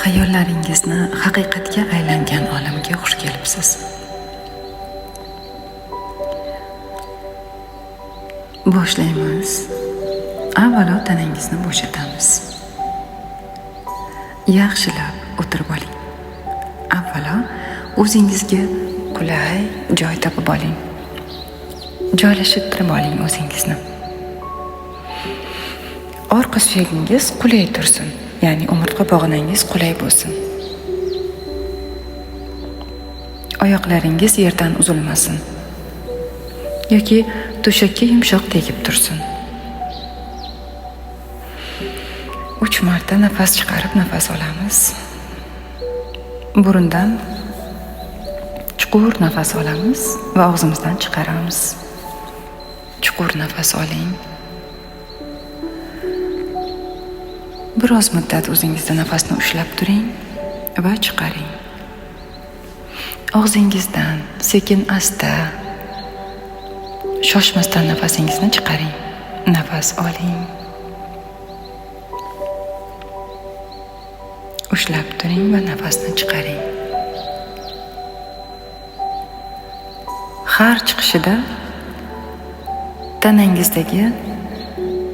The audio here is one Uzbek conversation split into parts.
Xayollaringizni haqiqatga aylangan olamga xush kelibsiz. Boshlaymiz. Avvalo tanangizni bo'shatamiz. Yaxshilab o'tirib oling. Avvalo o'zingizga qulay joy topib oling. Joylashtirib oling o'zingizni. Orqa suyagingiz qulay tursin, ya'ni umurtqa pog'onangiz qulay bo'lsin. Oyoqlaringiz yerdan uzilmasin yoki to'shakka yumshoq tegib tursin. 3 marta nafas chiqarib nafas olamiz. Burundan chuqur nafas olamiz va og'zimizdan chiqaramiz. Chuqur nafas oling. Biroz muddat o'zingizda nafasni ushlab turing va chiqaring. Og'zingizdan sekin-asta, shoshmasdan nafasingizni chiqaring. Nafas oling. Ushlab turing va nafasni chiqaring. Har chiqishida tanangizdagi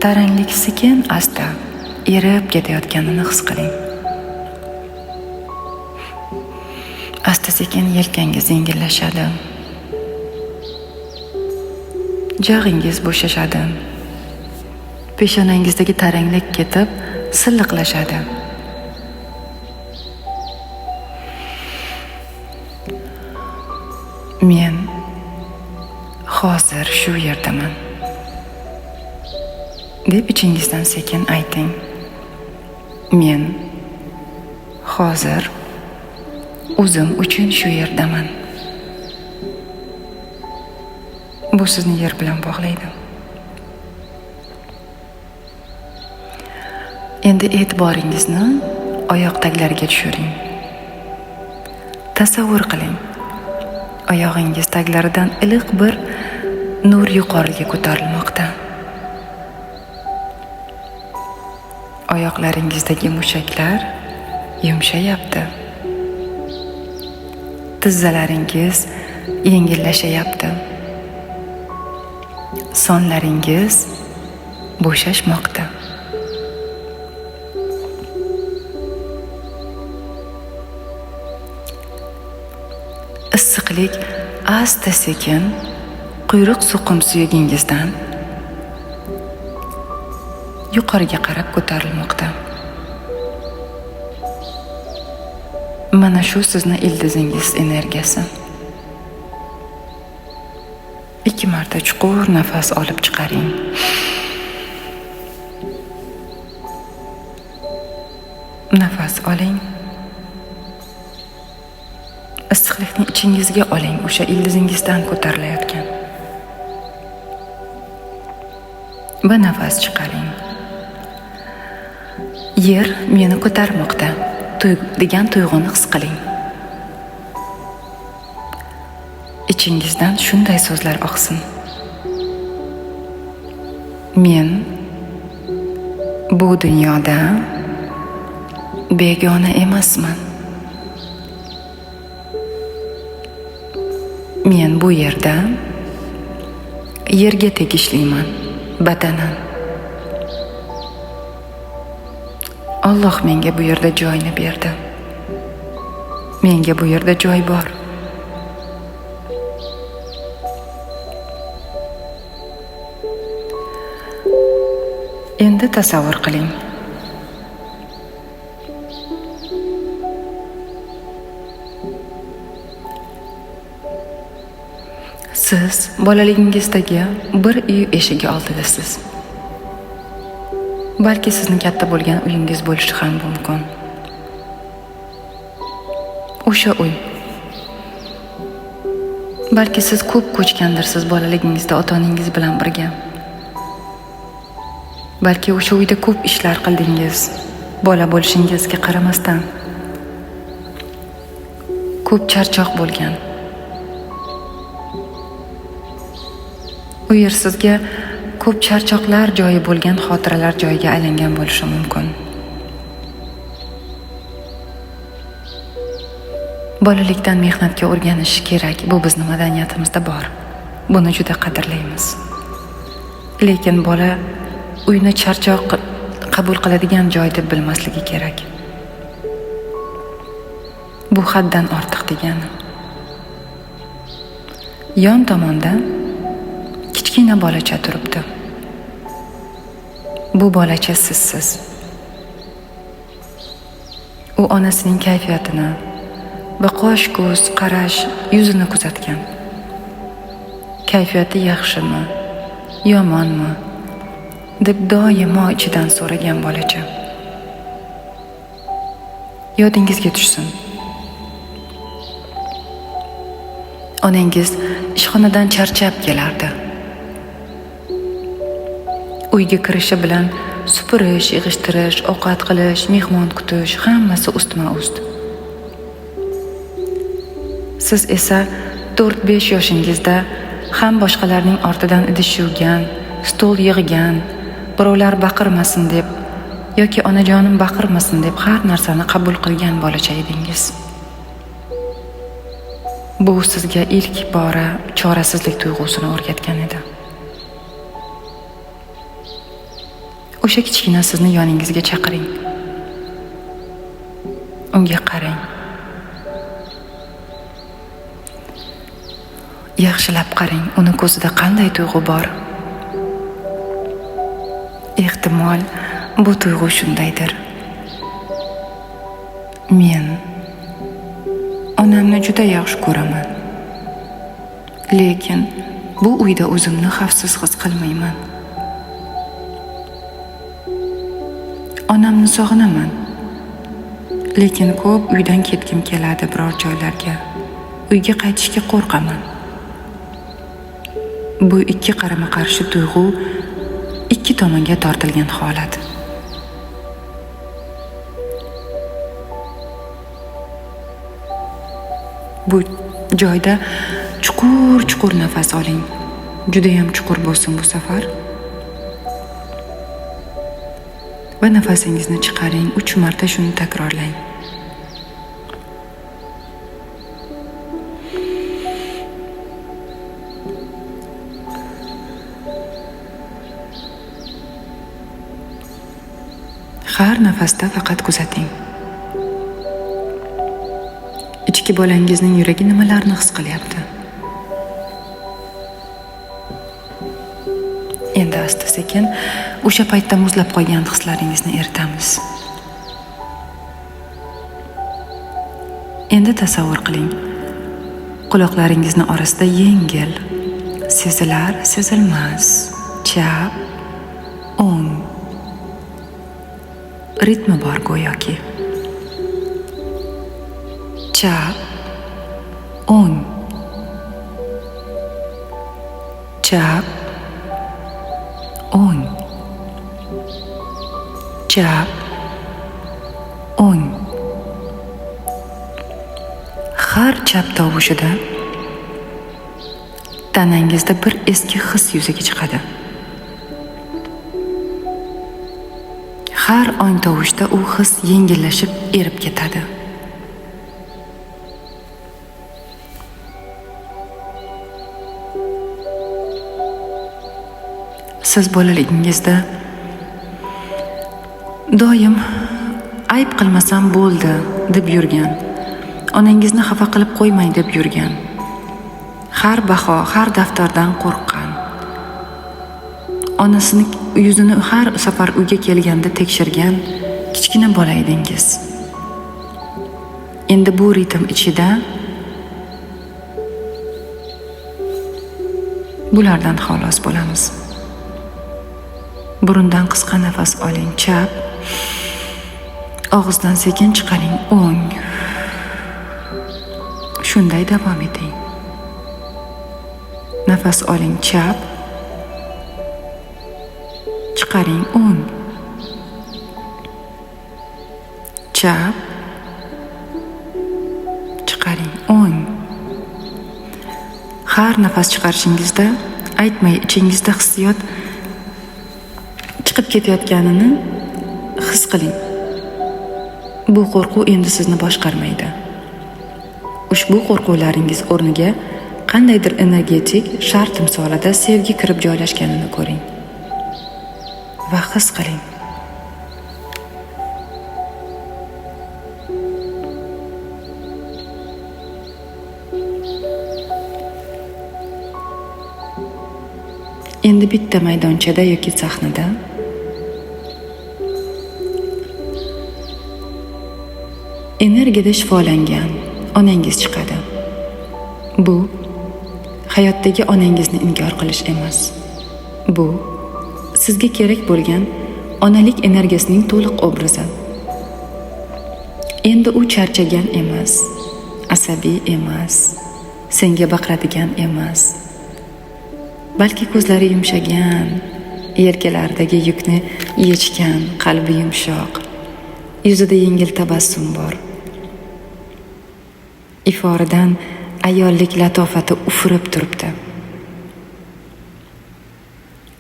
taranglik sekin-asta erib ketayotganini his qiling. Asta-sekin yelkangiz yengillashadi. Jag'ingiz bo'shashadi. Peshonangizdagi taranglik ketib, silliqlashadi. Men hozir shu yerdaman deb ichingizdan sekin ayting. Men hozir o'zim uchun shu yerdaman. Bu sizni yer bilan bog'laydi. Endi e'tiboringizni oyoq taglariga tushiring. Tasavvur qiling. Oyog'ingiz taglaridan iliq bir nur yuqoriga ko'tarilmoqda. Oyoqlaringizdagi mushaklar yumshayapti. Tizzalaringiz yengillashayapti. Sonlaringiz bo'shashmoqda. Issiqlik asta-sekin quyruq suqum suyagingizdan yuqoriga qarab ko'tarilmoqda. Mana shu sizni ildizingiz energiyasi. 2 marta chuqur nafas olib chiqaring. Nafas oling. Issiqlikni ichingizga oling, o'sha ildizingizdan ko'tarilayotgan. Va nafas chiqaring. Yer meni ko'tarmoqda degan tuyg'uni his qiling. Ichingizdan shunday so'zlar oqsin. Men bu dunyoda begona emasman. Men bu yerda yerga tegishliman, badanan. Alloh menga bu yerda joyni berdi. Menga bu yerda joy bor. Endi tasavvur qiling. Siz bolaligingizdagi bir uy eshigi oldidasiz. Balki sizni katta bo'lgan uyingiz bo'lishi ham mumkin. O'sha uy. Balki siz ko'p ko'chgandirsiz bolaligingizda ota-onangiz bilan birga. Balki o'sha uyda ko'p ishlar qildingiz, bola bo'lishingizga qaramasdan. Ko'p charchoq bo'lgan. U yer sizga ko'p charchoqlar joyi bo'lgan xotiralar joyiga aylangan bo'lishi mumkin. Bolalikdan mehnatga o'rganish kerak. Bu bizning madaniyatimizda bor. Buni juda qadrlaymiz. Lekin bola uyni charchoq qabul qiladigan joy deb bilmasligi kerak. Bu haddan ortiq degani. Yon tomonda kichkina bolacha turibdi. Bu bolacha sizsiz. U onasining kayfiyatini va qosh, ko'z, qarash, yuzini kuzatgan. Kayfiyati yaxshimi, yomonmi deb doimo ichidan so'ragan bolacha. Yodingizga tushsin. Onangiz ishxonadan charchab kelardi. Uyga kirishi bilan supurish, yig'ishtirish, ovqat qilish, mehmon kutish hammasi ustma-ust. Siz esa 4-5 yoshingizda ham boshqalarning ortidan idish yuvgan, stol yig'gan, birovlar baqirmasin deb yoki onajonim baqirmasin deb har narsani qabul qilgan bolacha edingiz. Bu sizga ilk bora chorasizlik tuyg'usini o'rgatgan edi. O'sha kichkina sizni yoningizga chaqiring. Unga qarang. Yaxshilab qarang, uni ko'zida qanday tuyg'u bor? Ehtimol bu tuyg'u shundaydir. Men onamni juda yaxshi ko'raman. Lekin bu uyda o'zimni xavfsiz his qilmayman. Onamni sog'inaman. Lekin ko'p uydan ketgim keladi biror joylarga. Uyga qaytishga qo'rqaman. Bu ikki qarama-qarshi tuyg'u ikki tomonga tortilgan holat. Bu joyda chuqur nafas oling. Juda ham chuqur bo'lsin bu safar. Va nafasingizni chiqaring. 3 marta shuni takrorlang. Har nafasda faqat kuzating. Ichki bolangizning yuragi nimalarni his qilyapti? Endi asta-sekin o'sha paytda muzlab qolgan hislaringizni eritamiz. Endi tasavvur qiling. Quloqlaringizni orasida yengil, sezilar, sezilmas, chap, o'ng ritmi bor go'yoki. Chap, o'ng, chap, o'ng, chap, o'ng. Har chap tovushida tanangizda bir eski his yuzaga chiqadi. Har o'ng tovushda u his yengillashib erib ketadi. Siz bolaligingizda doim ayb qilmasam bo'ldi deb yurgan, onangizni xafa qilib qo'ymay deb yurgan, har baho, har daftardan qo'rqqan, onasini yuzini har safar uyga kelganda tekshirgan kichkina bola edingiz. Endi bu ritm ichida bulardan xalos bo'lamiz. Burundan qisqa nafas oling, chap. Og'izdan sekin chiqaring, o'ng. Shunday davom eting. Nafas oling, chap. Chiqaring, o'ng. Chap. Chiqaring, o'ng. Har nafas chiqarishingizda aytmay ichingizda hissiyot chiqib ketayotganini his qiling. Bu qo'rquv endi sizni boshqarmaydi. Ushbu qo'rquvlaringiz o'rniga qandaydir energetik shar timsolida sevgi kirib joylashganini ko'ring va his qiling. Endi bitta maydonchada yoki sahnada energiyada shifolangan onangiz chiqadi. Bu hayotdagi onangizni inkor qilish emas. Bu sizga kerak bo'lgan onalik energiyasining to'liq obrazi. Endi u charchagan emas, asabiy emas, senga baqiradigan emas. Balki ko'zlari yumshagan, yelkalaridagi yukni yechgan, qalbi yumshoq, yuzida yengil tabassum bor. Iforidan ayollik latofati ufurib turibdi.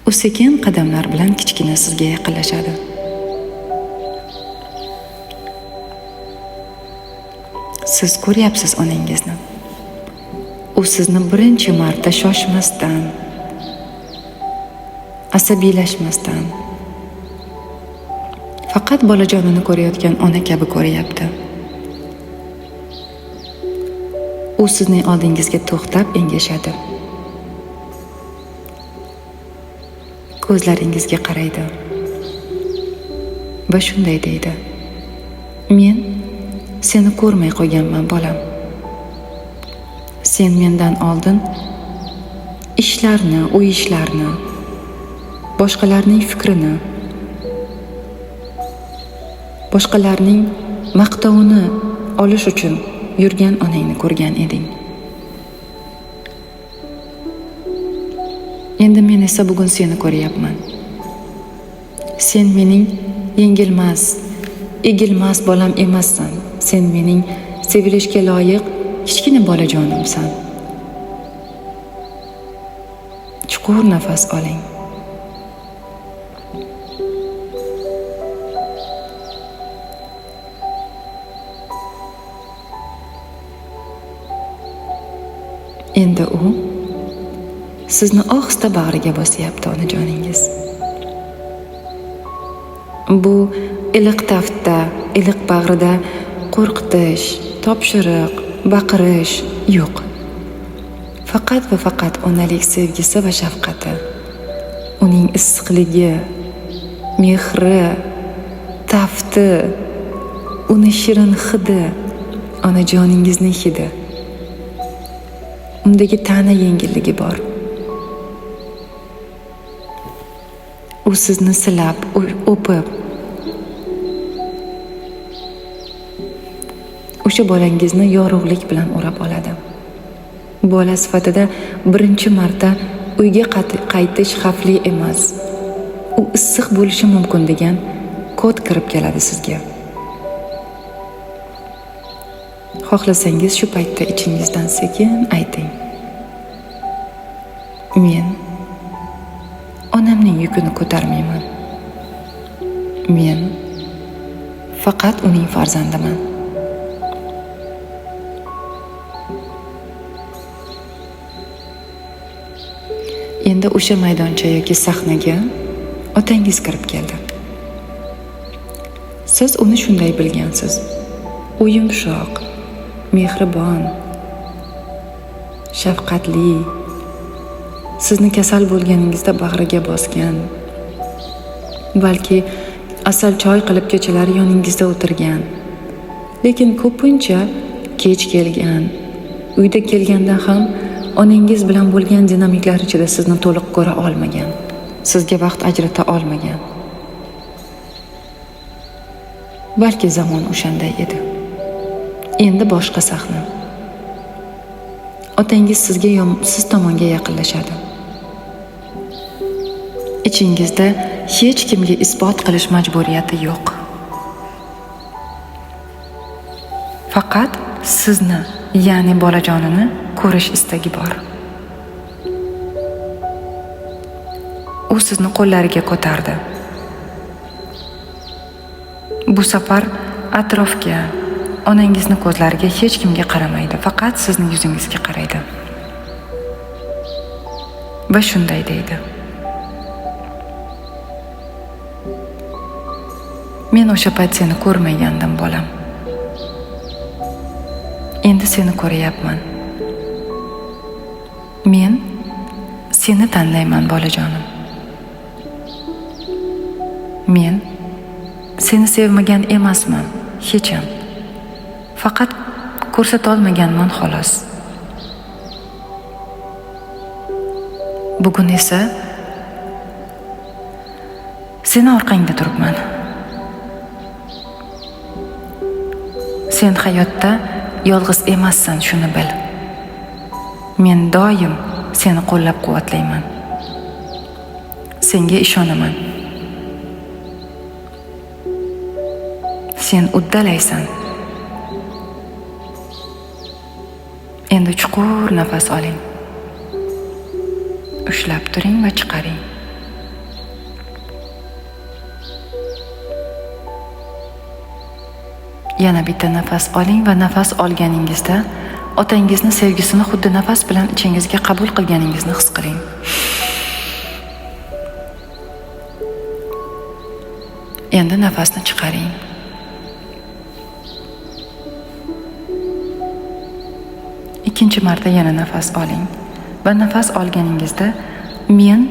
U sekin qadamlar bilan kichkina sizga yaqinlashadi. Siz ko'ryapsiz onangizni. U sizni birinchi marta shoshmasdan, asabiylashmasdan, faqat bolajonini ko'rayotgan ona kabi ko'ryapti. U sizning oldingizga to'xtab engashadi. Ko'zlaringizga qaraydi va shunday deydi: "Men seni ko'rmay qo'yganman, bolam. Sen mendan oldin ishlarni, uy ishlarni, boshqalarning fikrini, boshqalarning maqtovini olish uchun yurgan onangni ko'rgan eding. Endi men esa bugun seni ko'ryapman. Sen mening yengilmas, egilmas bolam emassan. Sen mening sevilishga loyiq kichkina bolajonimsan." Chuqur nafas oling. Endi u sizni ohista bag'riga bosyapti, onajoningiz. Bu iliq taftda, iliq bag'rida qo'rqitish, topshiriq, baqirish yo'q. Faqat va faqat onalik sevgisi va shafqati, uning issiqligi, mehri, tafti, uni shirin hidi, onajoningizning hidi. Undagi ta'na yengilligi bor. U sizni silab, o'pib, o'sha bolangizni yorug'lik bilan o'rab oladi. Bola sifatida birinchi marta uyga qaytish xavfli emas. U issiq bo'lishi mumkin degan kod kirib keladi sizga. Xohlasangiz shu paytda ichingizdan sekin ayting: "Men onamning yukini ko'tarmayman. Men faqat uning farzandiman." Endi o'sha maydoncha yoki sahnaga otangiz kirib keldi. Siz uni shunday bilgansiz. U yumshoq, mehribon, shafqatli, sizni kasal bo'lganingizda bag'riga bosgan, balki asal choy qilib kechalari yoningizda o'tirgan. Lekin ko'pincha kech kelgan, uyda kelganda ham onangiz bilan bo'lgan dinamiklar ichida sizni to'liq ko'ra olmagan, sizga vaqt ajrata olmagan. Balki zamon o'shanday edi. Endi boshqa sahna. Otangiz siz tomonga yaqinlashadi. Ichingizda hech kimga isbot qilish majburiyati yo'q. Faqat sizni, ya'ni bolajonini ko'rish istagi bor. U sizni qo'llariga ko'tardi. Bu safar atrofga, onangizni ko'zlariga hech kimga qaramaydi, faqat sizning yuzingizga qaraydi. Va shunday deydi: men o'sha payt seni ko'rmagandim, bolam. Endi seni ko'ryapman. Men seni tanlayman, bolajonim. Men seni sevmagan emasman, hech ham. Faqat ko'rsata olmaganman, xolos. Bugun esa seni orqangda turibman. Sen hayotda yolg'iz emassan, shuni bil. Men doim seni qo'llab-quvvatlayman. Senga ishonaman. Sen uddalaysan. Endi chuqur nafas oling. Ushlab turing va chiqaring. Yana bitta nafas oling va nafas olganingizda otangizni sevgisini xuddi nafas bilan ichingizga qabul qilganingizni his qiling. Endi nafasni chiqaring. Ikkinchi marta yana nafas oling va nafas olganingizda men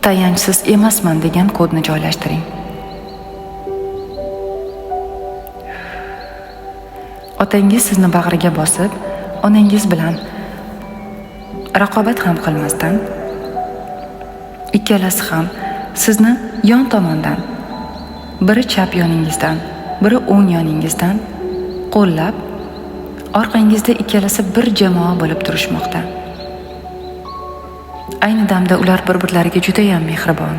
tayanchsiz emasman degan kodni joylashtiring. Otangiz sizni bag'riga bosib, onangiz bilan raqobat ham qilmasdan, ikkalasi ham sizni yon tomondan, biri chap yoningizdan, biri o'ng yoningizdan qo'llab, orqangizda ikkalasi bir jamoa bo'lib turishmoqda. Ayni damda ular bir-birlariga juda ham mehribon.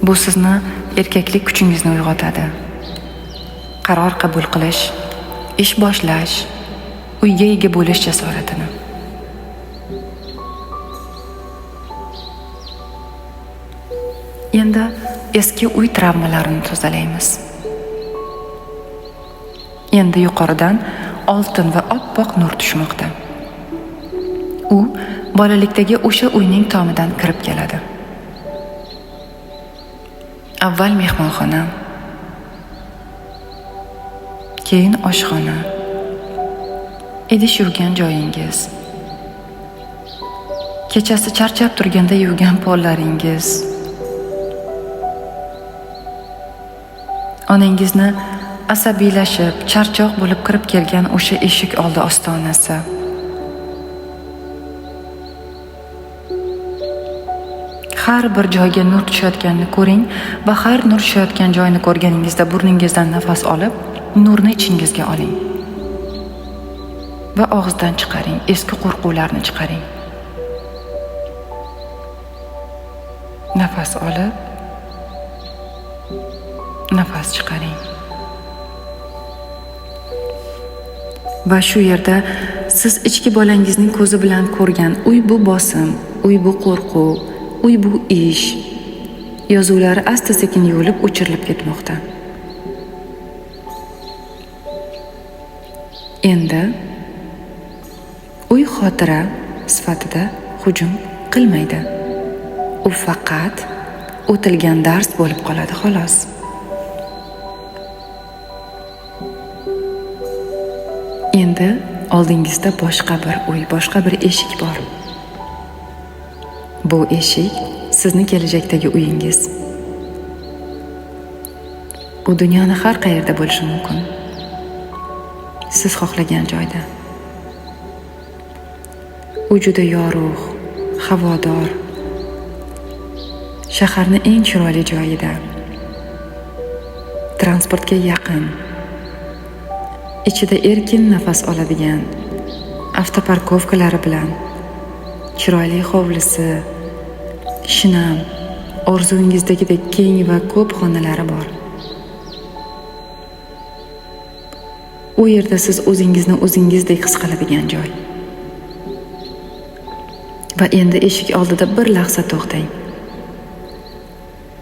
Bu sizni erkaklik kuchingizni uyg'otadi. Qaror qabul qilish, ish boshlash, uyga ega bo'lish jasoratini. Endi eski uy travmalarini tozalaymiz. Endi yuqoridan oltin va oppoq nur tushmoqda. U bolalikdagi o'sha uyning tomidan kirib keladi. Avval mehmonxona, keyin oshxona, idish yuvgan joyingiz, kechasi charchab turganda yuvgan pollaringiz, onangizni asabiylashib, charchoq bo'lib kirib kelgan o'sha eshik oldi ostonasi. Har bir joyga nur tushayotganini ko'ring va har nur tushayotgan joyni ko'rganingizda burningizdan nafas olib, nurni ichingizga oling. Va og'izdan chiqaring, eski qo'rquvlarni chiqaring. Nafas olib, nafas chiqaring. Va shu yerda siz ichki bolangizning ko'zi bilan ko'rgan uy bu bosim, uy bu qo'rquv, uy bu ish yozuvlari asta-sekin yuvilib o'chirilib ketmoqda. Endi uy xotira sifatida hujum qilmaydi. U faqat o'tilgan dars bo'lib qoladi, xolos. Endi oldingizda boshqa bir uy, boshqa bir eshik bor. Bu eshik sizni kelajakdagi uyingiz. U dunyoning har qayerda bo'lishi mumkin. Siz xohlagan joyda. U juda yorug', havodor, shaharning eng chiroyli joyida, transportga yaqin, ichida erkin nafas oladigan, avtoparkovkalari bilan, chiroyli hovlisi, shinam, orzungizdagidek keng va ko'p xonalari bor. U yerda siz o'zingizni o'zingizdek his qiladigan joy. Va endi eshik oldida bir lahza to'xtang.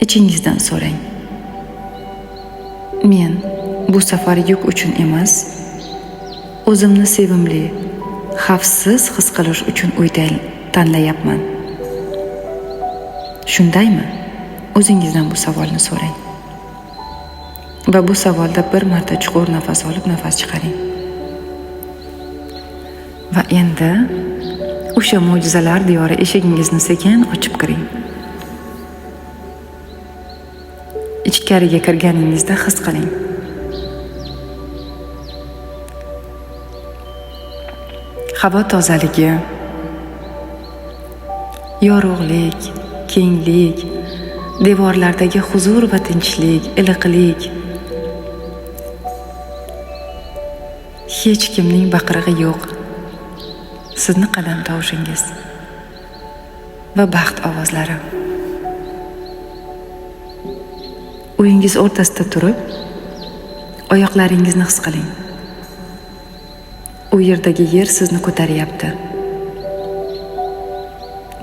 Ichingizdan so'rang. Men bu safar yuk uchun emas, o'zimni sevimli, xavfsiz his qilish uchun uy tanlayapman. Shundaymi? O'zingizdan bu savolni so'rang. Va bu savolda bir marta chuqur nafas olib, nafas chiqaring. Va endi o'sha mo'jizalar diyori eshigingizni sekin ochib kiring. Ichkariga kirganingizda his qiling. Havo tozaligi, yorug'lik, kenglik, devorlardagi huzur va tinchlik, iliqlik. Hech kimning baqirig'i yo'q. Sizni qadam tovushingiz va baxt ovozlari. Uyingiz o'rtasida turib, oyoqlaringizni his qiling. U yerdagi yer sizni ko'taryapti.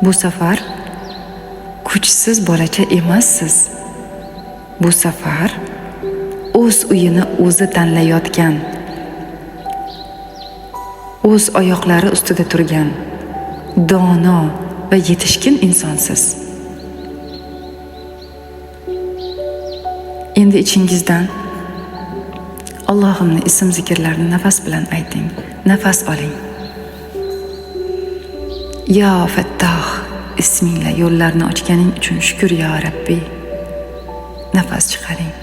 Bu safar kuchsiz bolacha emassiz. Bu safar o'z uyini o'zi tanlayotgan, o'z oyoqlari ustida turgan, dono va yetishkin insonsiz. Endi ichingizdan Allohimni ism zikrlarini nafas bilan ayting. Nafas oling. Ya Fattah ismingla yo'llarni ochganing uchun shukr ya Rabbi. Nafas chiqaring.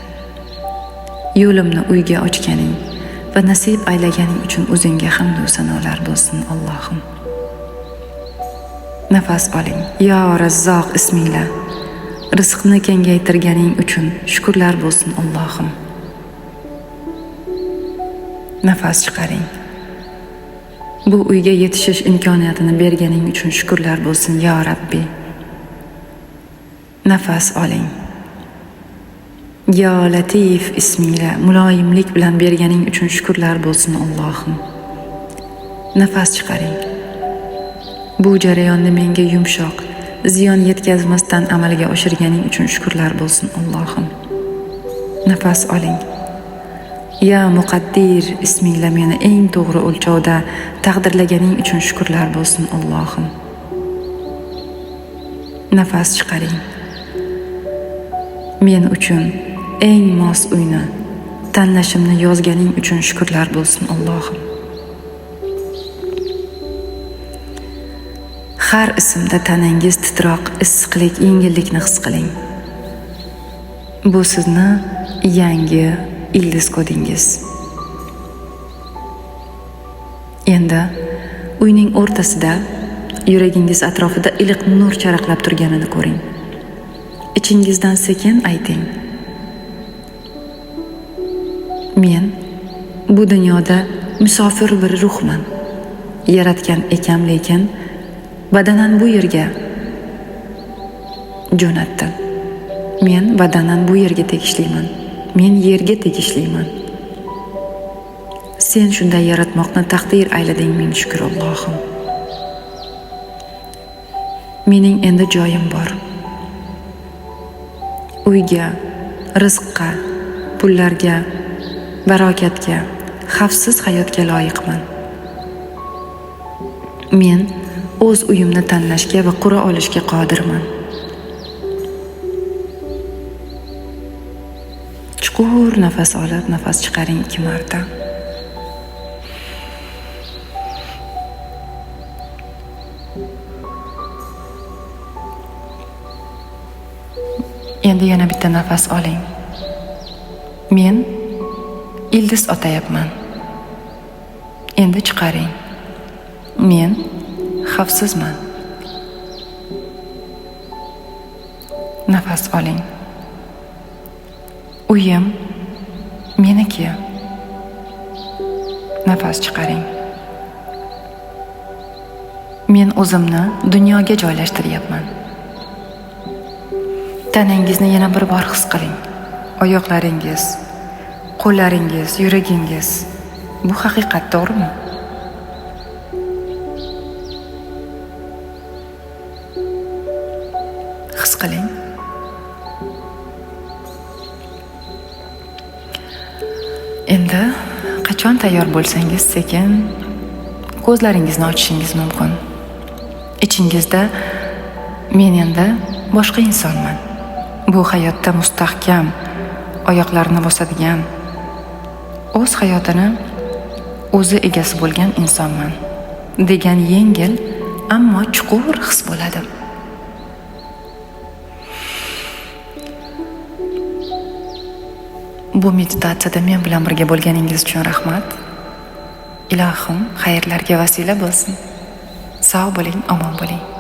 Yo'limni uyga ochganing va nasib aylaganing uchun o'zingga hamd va sanolar bo'lsin Allohim. Nafas oling. Ya Razzoq ismingla rizqni kengaytirganing uchun shukrlar bo'lsin Allohim. Nafas chiqaring. Bu uyga yetishish imkoniyatini berganing uchun shukrlar bo'lsin ya Rabbi. Nafas oling. Ya Latif ismingla muloyimlik bilan berganing uchun shukrlar bo'lsin Allohim. Nafas chiqaring. Bu jarayonni menga yumshoq, ziyon yetkazmasdan amalga oshirganing uchun shukrlar bo'lsin Allohim. Nafas oling. Ya Muqaddir ismingla meni eng to'g'ri o'lchovda taqdirlaganing uchun shukrlar bo'lsin Allohim. Nafas chiqaring. Men uchun eng mos uyni tanlashimni yozganing uchun shukrlar bo'lsin Allohim. Har ismda tanangiz titroq, issiqlik, yengillikni his qiling. Bu sizni yangi ildiz kodingiz. Endi uyning o'rtasida, yuragingiz atrofida iliq nur charaqlab turganini ko'ring. Ichingizdan sekin ayting. Men bu dunyoda musofir bir ruhman. Yaratgan ekam, lekin badanan bu yerga jo'natdim. Men badanan bu yerga tegishliman. Men yerga tegishliman. Sen shunday yaratmoqni taqdir aylading, ming shukr Allohim. Mening endi joyim bor. Uyga, rizqqa, pullarga, barokatga, xavfsiz hayotga loyiqman. Men o'z uyimni tanlashga va qura olishga qodirman. Chuqur nafas olib, nafas chiqaring 2 marta. Endi yana bitta nafas oling. Men ildiz otayapman. Endi chiqaring. Men xavfsizman. Nafas oling. Uyim meniki. Nafas chiqaring. Men o'zimni dunyoga joylashtiryapman. Tanangizni yana bir bor his qiling. Oyoqlaringiz, qo'llaringiz, yuragingiz. Bu haqiqat, to'g'rimi? His qiling. Endi qachon tayyor bo'lsangiz sekin ko'zlaringizni ochishingiz mumkin. Ichingizda men endi boshqa insonman. Bu hayotda mustahkam oyoqlarini bosadigan, o'z hayotini o'zi egasi bo'lgan insonman degan yengil ammo chuqur his bo'ladi. Bu meditatsiyada men bilan birga bo'lganingiz uchun rahmat. Ilohim xayrlarga vasila bo'lsin. Sog' bo'ling, omon bo'ling.